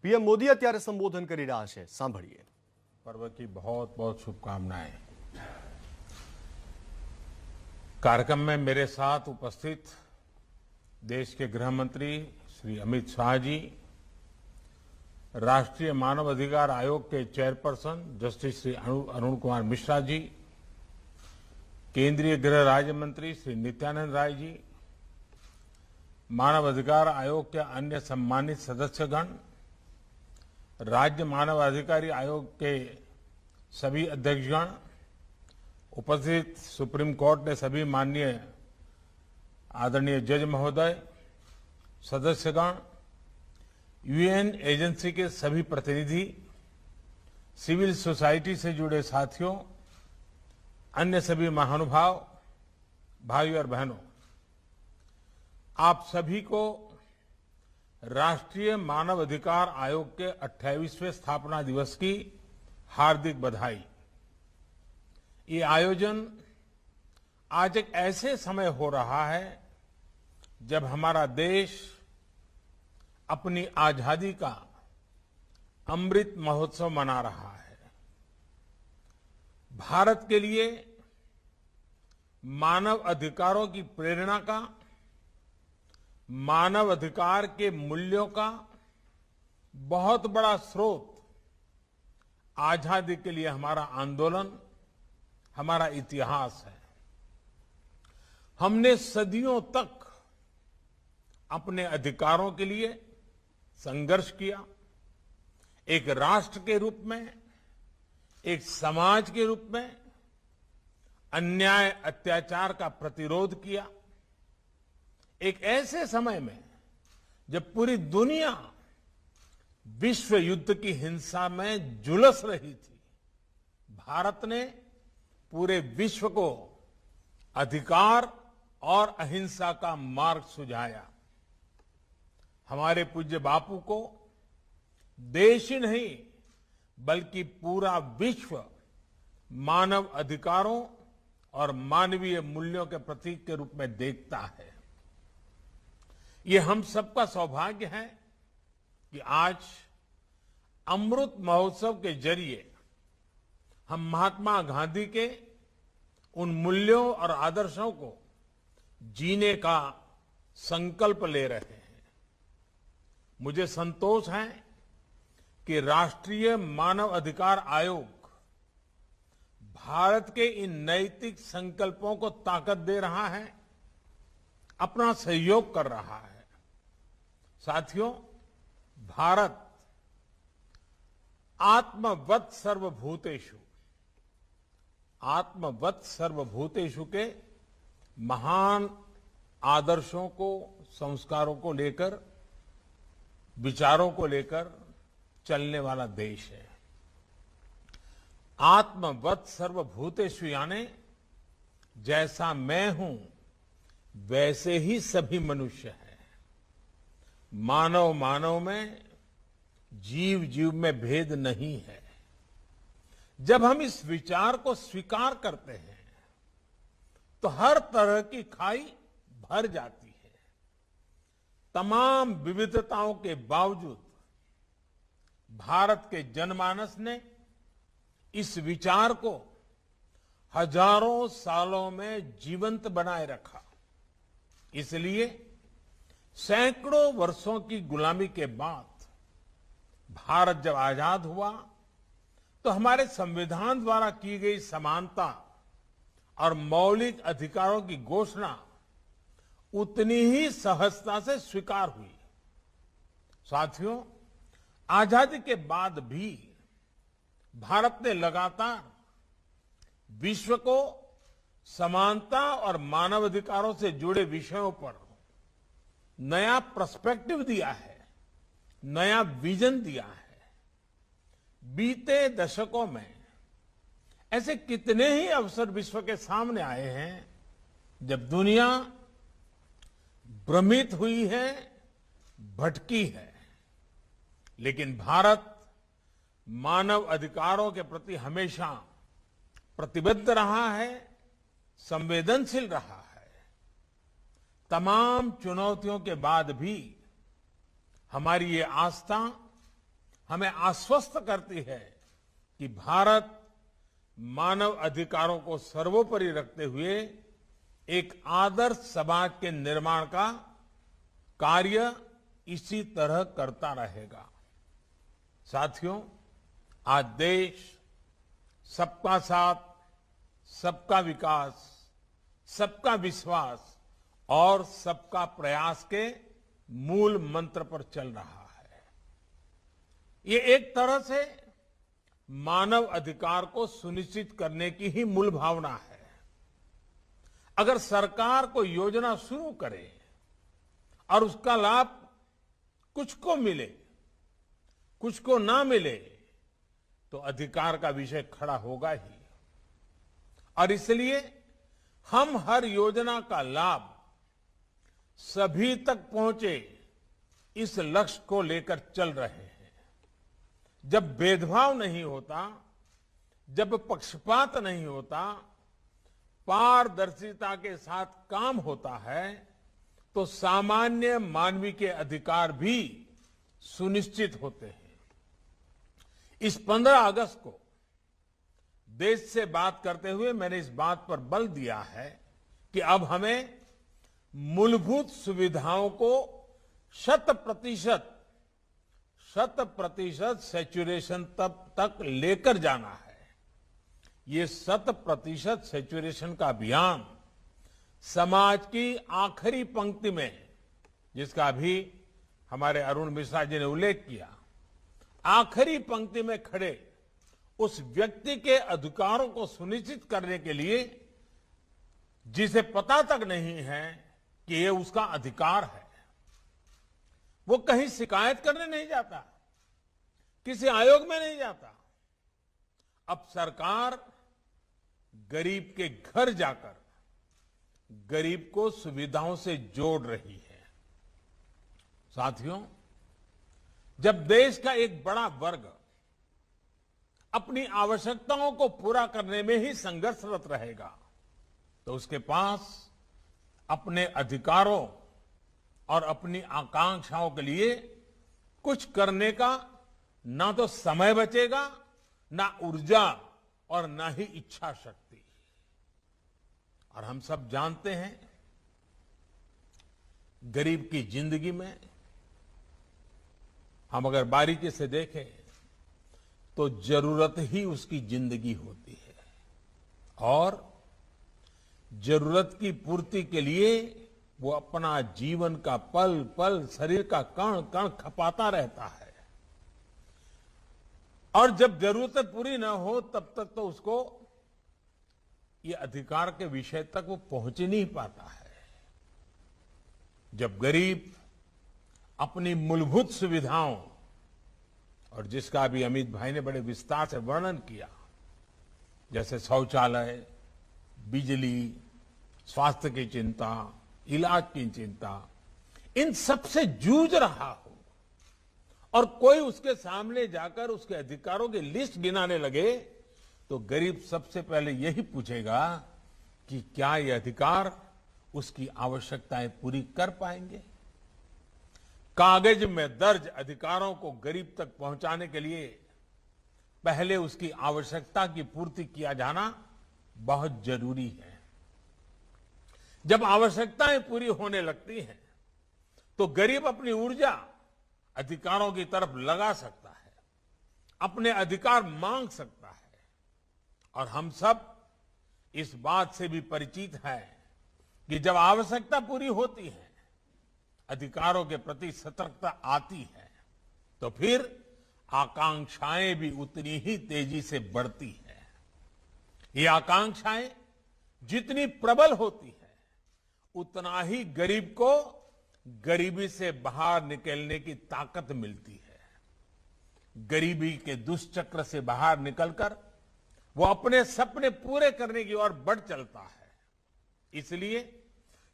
PM Modi અત્યારે સંબોધન કરી રહ્યા છે, સાંભળીએ। पर्व की बहुत बहुत शुभकामनाएं। कार्यक्रम में मेरे साथ उपस्थित देश के गृह मंत्री श्री अमित शाह जी, राष्ट्रीय मानव अधिकार आयोग के चेयरपर्सन जस्टिस श्री अरुण कुमार मिश्रा जी, केंद्रीय गृह राज्य मंत्री श्री नित्यानंद राय जी, मानव अधिकार आयोग के अन्य सम्मानित सदस्यगण, राज्य मानव अधिकारी आयोग के सभी अध्यक्षगण, उपस्थित सुप्रीम कोर्ट के सभी माननीय आदरणीय जज महोदय, सदस्यगण, यूएन एजेंसी के सभी प्रतिनिधि, सिविल सोसाइटी से जुड़े साथियों, अन्य सभी महानुभाव, भाइयों और बहनों, आप सभी को राष्ट्रीय मानव अधिकार आयोग के 28वें स्थापना दिवस की हार्दिक बधाई। ये आयोजन आज एक ऐसे समय हो रहा है जब हमारा देश अपनी आजादी का अमृत महोत्सव मना रहा है। भारत के लिए मानव अधिकारों की प्रेरणा का, मानव अधिकार के मूल्यों का बहुत बड़ा स्रोत आजादी के लिए हमारा आंदोलन, हमारा इतिहास है। हमने सदियों तक अपने अधिकारों के लिए संघर्ष किया, एक राष्ट्र के रूप में, एक समाज के रूप में अन्याय अत्याचार का प्रतिरोध किया। एक ऐसे समय में जब पूरी दुनिया विश्व युद्ध की हिंसा में झुलस रही थी, भारत ने पूरे विश्व को अधिकार और अहिंसा का मार्ग सुझाया। हमारे पूज्य बापू को देश ही नहीं बल्कि पूरा विश्व मानव अधिकारों और मानवीय मूल्यों के प्रतीक के रूप में देखता है। ये हम सबका सौभाग्य है कि आज अमृत महोत्सव के जरिए हम महात्मा गांधी के उन मूल्यों और आदर्शों को जीने का संकल्प ले रहे हैं। मुझे संतोष है कि राष्ट्रीय मानव अधिकार आयोग भारत के इन नैतिक संकल्पों को ताकत दे रहा है, अपना सहयोग कर रहा है। साथियों, भारत आत्मवत् सर्वभूतेषु के महान आदर्शों को, संस्कारों को लेकर, विचारों को लेकर चलने वाला देश है। आत्मवत् सर्वभूतेषु यानी जैसा मैं हूं वैसे ही सभी मनुष्य हैं। मानव मानव में, जीव जीव में भेद नहीं है। जब हम इस विचार को स्वीकार करते हैं तो हर तरह की खाई भर जाती है। तमाम विविधताओं के बावजूद भारत के जनमानस ने इस विचार को हजारों सालों में जीवंत बनाए रखा। इसलिए सैकड़ों वर्षों की गुलामी के बाद भारत जब आजाद हुआ तो हमारे संविधान द्वारा की गई समानता और मौलिक अधिकारों की घोषणा उतनी ही सहजता से स्वीकार हुई। साथियों, आजादी के बाद भी भारत ने लगातार विश्व को समानता और मानवाधिकारों से जुड़े विषयों पर नया पर्सपेक्टिव दिया है, नया विजन दिया है। बीते दशकों में ऐसे कितने ही अवसर विश्व के सामने आए हैं जब दुनिया भ्रमित हुई है, भटकी है, लेकिन भारत मानव अधिकारों के प्रति हमेशा प्रतिबद्ध रहा है, संवेदनशील रहा है। तमाम चुनौतियों के बाद भी हमारी ये आस्था हमें आश्वस्त करती है कि भारत मानव अधिकारों को सर्वोपरि रखते हुए एक आदर्श समाज के निर्माण का कार्य इसी तरह करता रहेगा। साथियों, आज देश सबका साथ, सबका विकास, सबका विश्वास और सबका प्रयास के मूल मंत्र पर चल रहा है। ये एक तरह से मानव अधिकार को सुनिश्चित करने की ही मूल भावना है। अगर सरकार कोई योजना शुरू करे और उसका लाभ कुछ को मिले, कुछ को ना मिले, तो अधिकार का विषय खड़ा होगा ही। और इसलिए हम हर योजना का लाभ सभी तक पहुंचे, इस लक्ष्य को लेकर चल रहे हैं। जब भेदभाव नहीं होता, जब पक्षपात नहीं होता, पारदर्शिता के साथ काम होता है, तो सामान्य मानवीय के अधिकार भी सुनिश्चित होते हैं। इस 15 अगस्त को देश से बात करते हुए मैंने इस बात पर बल दिया है कि अब हमें मूलभूत सुविधाओं को 100% सैचुरेशन तक लेकर जाना है। ये 100% सैचुरेशन का अभियान समाज की आखिरी पंक्ति में, जिसका अभी हमारे अरुण मिश्रा जी ने उल्लेख किया, आखिरी पंक्ति में खड़े उस व्यक्ति के अधिकारों को सुनिश्चित करने के लिए जिसे पता तक नहीं है कि ये उसका अधिकार है, वो कहीं शिकायत करने नहीं जाता, किसी आयोग में नहीं जाता। अब सरकार गरीब के घर जाकर गरीब को सुविधाओं से जोड़ रही है। साथियों, जब देश का एक बड़ा वर्ग अपनी आवश्यकताओं को पूरा करने में ही संघर्षरत रहेगा, तो उसके पास अपने अधिकारों और अपनी आकांक्षाओं के लिए कुछ करने का ना तो समय बचेगा, ना ऊर्जा और ना ही इच्छा शक्ति। और हम सब जानते हैं, गरीब की जिंदगी में हम अगर बारीकी से देखें तो जरूरत ही उसकी जिंदगी होती है, और जरूरत की पूर्ति के लिए वो अपना जीवन का पल पल, शरीर का कण कण खपाता रहता है। और जब जरूरतें पूरी ना हो तब तक तो उसको ये अधिकार के विषय तक वो पहुंच ही नहीं पाता है। जब गरीब अपनी मूलभूत सुविधाओं, और जिसका भी अमित भाई ने बड़े विस्तार से वर्णन किया, जैसे शौचालय, बिजली, स्वास्थ्य की चिंता, इलाज की चिंता, इन सब से जूझ रहा हो और कोई उसके सामने जाकर उसके अधिकारों की लिस्ट गिनाने लगे, तो गरीब सबसे पहले यही पूछेगा कि क्या ये अधिकार उसकी आवश्यकताएं पूरी कर पाएंगे। कागज में दर्ज अधिकारों को गरीब तक पहुंचाने के लिए पहले उसकी आवश्यकता की पूर्ति किया जाना बहुत जरूरी है। जब आवश्यकताएं पूरी होने लगती हैं, तो गरीब अपनी ऊर्जा अधिकारों की तरफ लगा सकता है, अपने अधिकार मांग सकता है। और हम सब इस बात से भी परिचित हैं कि जब आवश्यकता पूरी होती है, अधिकारों के प्रति सतर्कता आती है, तो फिर आकांक्षाएं भी उतनी ही तेजी से बढ़ती है। ये आकांक्षाएं जितनी प्रबल होती है, उतना ही गरीब को गरीबी से बाहर निकलने की ताकत मिलती है। गरीबी के दुष्चक्र से बाहर निकलकर वो अपने सपने पूरे करने की ओर बढ़ चलता है। इसलिए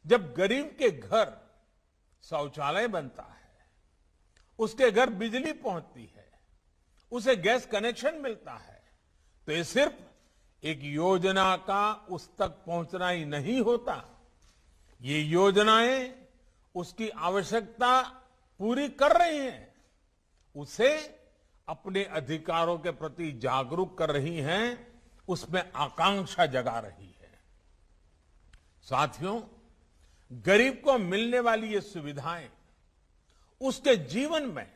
जब गरीब के घर शौचालय बनता है, उसके घर बिजली पहुंचती है, उसे गैस कनेक्शन मिलता है, तो ये सिर्फ एक योजना का उस तक पहुंचना ही नहीं होता। ये योजनाएं उसकी आवश्यकता पूरी कर रही हैं, उसे अपने अधिकारों के प्रति जागरूक कर रही हैं, उसमें आकांक्षा जगा रही है। साथियों, गरीब को मिलने वाली ये सुविधाएं उसके जीवन में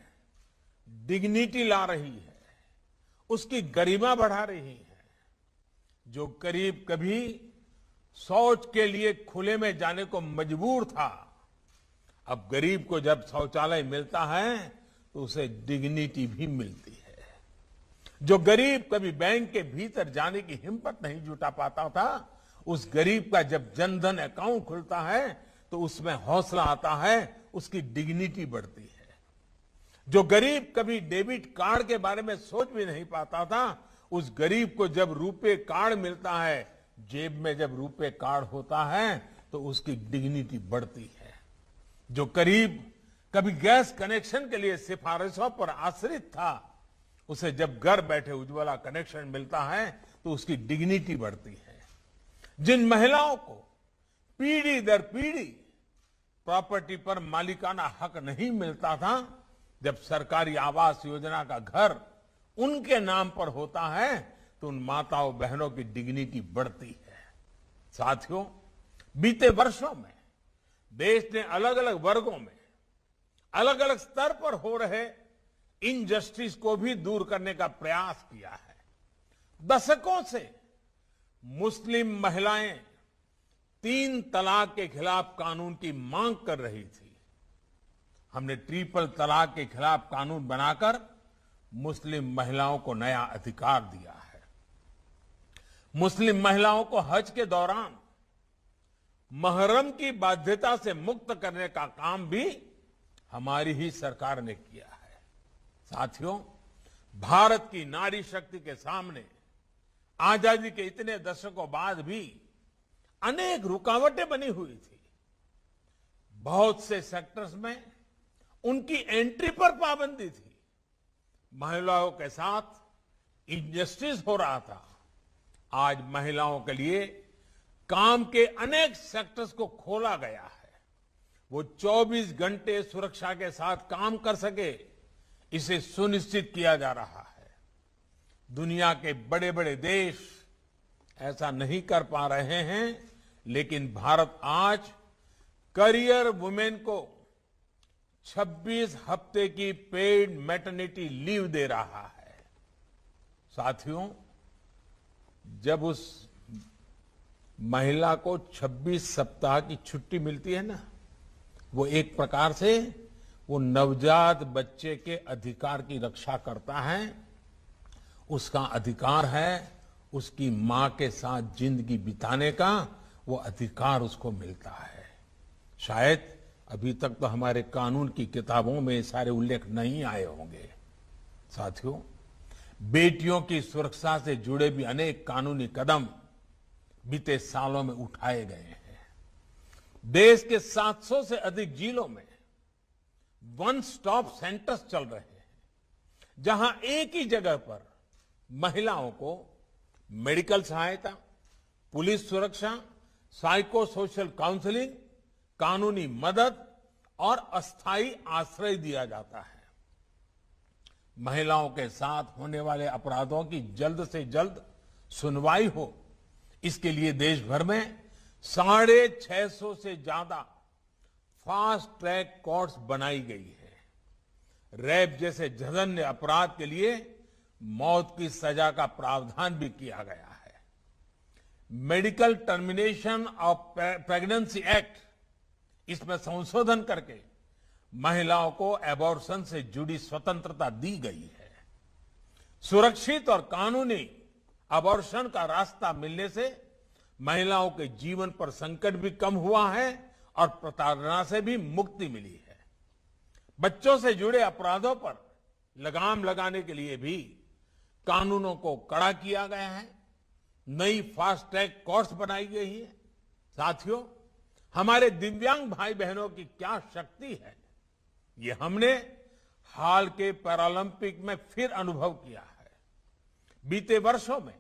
डिग्निटी ला रही है, उसकी गरिमा बढ़ा रही है। जो गरीब कभी शौच के लिए खुले में जाने को मजबूर था, अब गरीब को जब शौचालय मिलता है तो उसे डिग्निटी भी मिलती है। जो गरीब कभी बैंक के भीतर जाने की हिम्मत नहीं जुटा पाता था, उस गरीब का जब जनधन अकाउंट खुलता है तो उसमें हौसला आता है, उसकी डिग्निटी बढ़ती है। जो गरीब कभी डेबिट कार्ड के बारे में सोच भी नहीं पाता था, उस गरीब को जब रुपे कार्ड मिलता है, जेब में जब रुपे कार्ड होता है तो उसकी डिग्निटी बढ़ती है। जो गरीब कभी गैस कनेक्शन के लिए सिफारिशों पर आश्रित था, उसे जब घर बैठे उज्ज्वला कनेक्शन मिलता है तो उसकी डिग्निटी बढ़ती है। जिन महिलाओं को पीढ़ी दर पीढ़ी प्रॉपर्टी पर मालिकाना हक नहीं मिलता था, जब सरकारी आवास योजना का घर उनके नाम पर होता है तो उन माताओं बहनों की डिग्निटी बढ़ती है। साथियों, बीते वर्षों में देश ने अलग अलग वर्गों में अलग अलग स्तर पर हो रहे इनजस्टिस को भी दूर करने का प्रयास किया है। दशकों से मुस्लिम महिलाएं 3 तलाक के खिलाफ कानून की मांग कर रही थी। हमने ट्रिपल तलाक के खिलाफ कानून बनाकर मुस्लिम महिलाओं को नया अधिकार दिया है। मुस्लिम महिलाओं को हज के दौरान महरम की बाध्यता से मुक्त करने का काम भी हमारी ही सरकार ने किया है। साथियों, भारत की नारी शक्ति के सामने आजादी के इतने दशकों बाद भी अनेक रुकावटें बनी हुई थी। बहुत से सेक्टर्स में उनकी एंट्री पर पाबंदी थी। महिलाओं के साथ इनजस्टिस हो रहा था। आज महिलाओं के लिए काम के अनेक सेक्टर्स को खोला गया है। वो 24 घंटे सुरक्षा के साथ काम कर सके, इसे सुनिश्चित किया जा रहा है। दुनिया के बड़े बड़े देश ऐसा नहीं कर पा रहे हैं, लेकिन भारत आज करियर वुमेन को 26 हफ्ते की पेड मैटरनिटी लीव दे रहा है। साथियों, जब उस महिला को 26 सप्ताह की छुट्टी मिलती है ना, वो एक प्रकार से वो नवजात बच्चे के अधिकार की रक्षा करता है। उसका अधिकार है उसकी मां के साथ जिंदगी बिताने का, वो अधिकार उसको मिलता है। शायद अभी तक तो हमारे कानून की किताबों में सारे उल्लेख नहीं आए होंगे। साथियों, बेटियों की सुरक्षा से जुड़े भी अनेक कानूनी कदम बीते सालों में उठाए गए हैं। देश के 700 से अधिक जिलों में वन स्टॉप सेंटर्स चल रहे हैं, जहां एक ही जगह पर महिलाओं को मेडिकल सहायता, पुलिस सुरक्षा, साइको सोशल काउंसलिंग, कानूनी मदद और अस्थायी आश्रय दिया जाता है। महिलाओं के साथ होने वाले अपराधों की जल्द से जल्द सुनवाई हो, इसके लिए देश भर में 650 से ज्यादा फास्ट ट्रैक कोर्ट्स बनाई गई है। रेप जैसे जघन्य अपराध के लिए मौत की सजा का प्रावधान भी किया गया है। Medical termination of pregnancy act, इसमें संशोधन करके महिलाओं को एबॉर्शन से जुड़ी स्वतंत्रता दी गई है। सुरक्षित और कानूनी एबॉर्शन का रास्ता मिलने से महिलाओं के जीवन पर संकट भी कम हुआ है और प्रताड़ना से भी मुक्ति मिली है। बच्चों से जुड़े अपराधों पर लगाम लगाने के लिए भी कानूनों को कड़ा किया गया है। नई फास्ट ट्रैक कोर्ट्स बनाई गई है। साथियों, हमारे दिव्यांग भाई बहनों की क्या शक्ति है, ये हमने हाल के पैरालंपिक में फिर अनुभव किया है। बीते वर्षों में